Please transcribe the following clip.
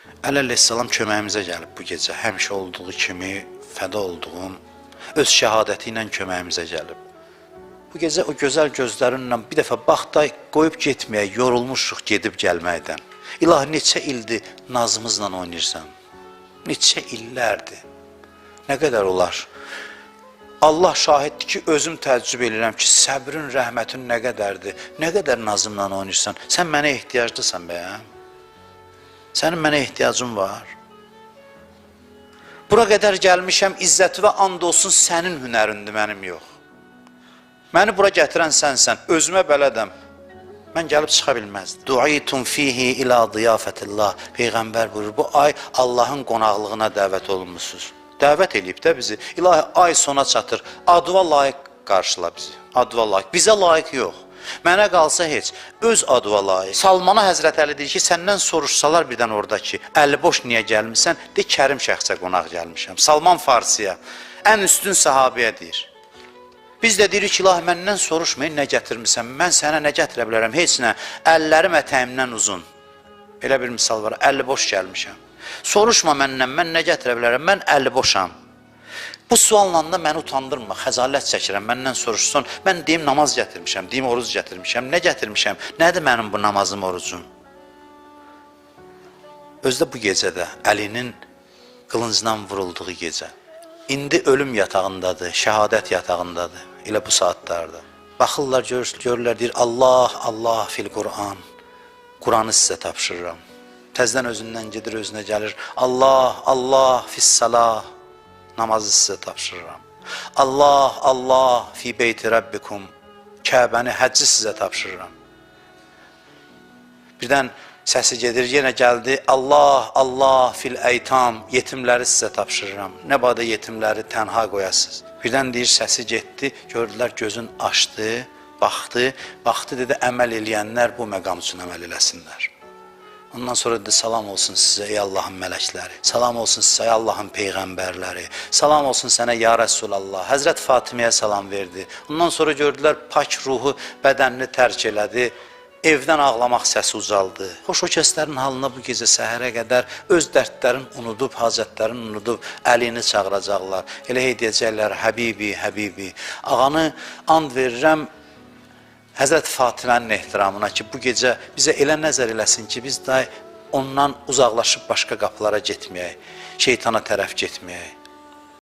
Əli əleyhissalam köməyimizə gəlib bu gecə. Həmişə olduğu kimi fəda olduğum öz şəhadəti ilə köməyimizə gəlib. Bu gecə o gözəl gözlərinlə bir dəfə bax da qoyub getməyə yorulmuşuq gedib gəlməkdən. İlahi, neçə ildir nazımızla oynayırsan? Neçə illərdir? Nə qədər olar? Allah şahiddir ki, özüm təəccüb edirəm ki, səbrin, rəhmətin nə qədərdir? Nə qədər nazımla oynayırsan? Sən mənə ehtiyaclısan bəyəm? Sənin mənə ehtiyacın var. Bura qədər gəlmişəm, izzəti və and olsun sənin hünərindir, mənim yox. Məni bura gətirən sənsən, özümə bələdəm. Mən gəlib çıxa bilməzdim. Du'itum fihi ila ziyafətillah. Peyğəmbər buyurur, bu ay Allahın qonaqlığına dəvət olunmuşsunuz. Dəvət eləyib də bizi. İlahi, ay sona çatır. Adıva layiq qarşıla bizi. Adıva layiq. Bizə layiq yox. Mənə qalsa heç, öz adıva layiq. Salmana Həzrət Əli deyir ki, səndən soruşsalar birdən oradakı, əli boş niyə gəlmişsən? De, Kərim şəxsə qonaq gəlmişəm. Salman Farsiya, ən üstün sahabiyə deyir. Biz də deyirik ki, ilahi, məndən soruşmayın, nə gətirmişsən? Mən sənə nə gətirə bilərəm? Heç nə, əllərim ətəyimdən uzun. Belə bir misal var, əli boş gəlmişəm. Soruşma məndən, mən nə gətirə bilərəm? Mən əli boşam. Bu sualla da məni utandırma, xəcalət çəkirəm, məndən soruşsun. Mən deyim, namaz gətirmişəm, deyim, oruz gətirmişəm. Nə gətirmişəm? Nədir mənim bu namazım, orucum? Özdə bu gecədə, Əlinin qılıncdan vurulduğu gecə. İndi ölüm yatağındadır, şəhadət yatağındadır, elə bu saatlarda. Baxırlar, görürlər, deyir, Allah, Allah fil Qur'an. Qur'anı sizə tapşırıram. Təzdən özündən gedir, özünə gəlir. Allah, Allah fissalah. Namazı sizə tapşırıram. Allah, Allah fi beyti Rabbikum. Kəbəni, həcci sizə tapşırıram. Birdən səsi gedir, yenə gəldi. Allah, Allah fil eytam. Yetimləri sizə tapşırıram. Nə badə yetimləri tənha qoyasınız. Birdən deyir, səsi getdi. Gördülər, gözün açdı, baxdı. Baxdı, dedi, əməl eləyənlər bu məqam üçün əməl eləsinlər. Ondan sonra dedi, salam olsun sizə ey Allahın mələkləri, salam olsun sizə ey Allahın peyğəmbərləri, salam olsun sənə ya Rəsulallah. Həzrət Fatiməyə salam verdi. Ondan sonra gördülər, pak ruhu bədənini tərk elədi, evdən ağlamaq səsi ucaldı. Xoş, o kəslərin halına bu gecə səhərə qədər öz dərdlərini unudub, hacətlərini unudub, Əlini çağıracaqlar. Elə deyəcəklər, Həbibi, Həbibi. Ağanı and verirəm, Həzrət Fatimənin ehtiramına ki, bu gecə bizə elə nəzər eləsin ki, biz da ondan uzaqlaşıb başqa qapılara getməyək, şeytana tərəf getməyək.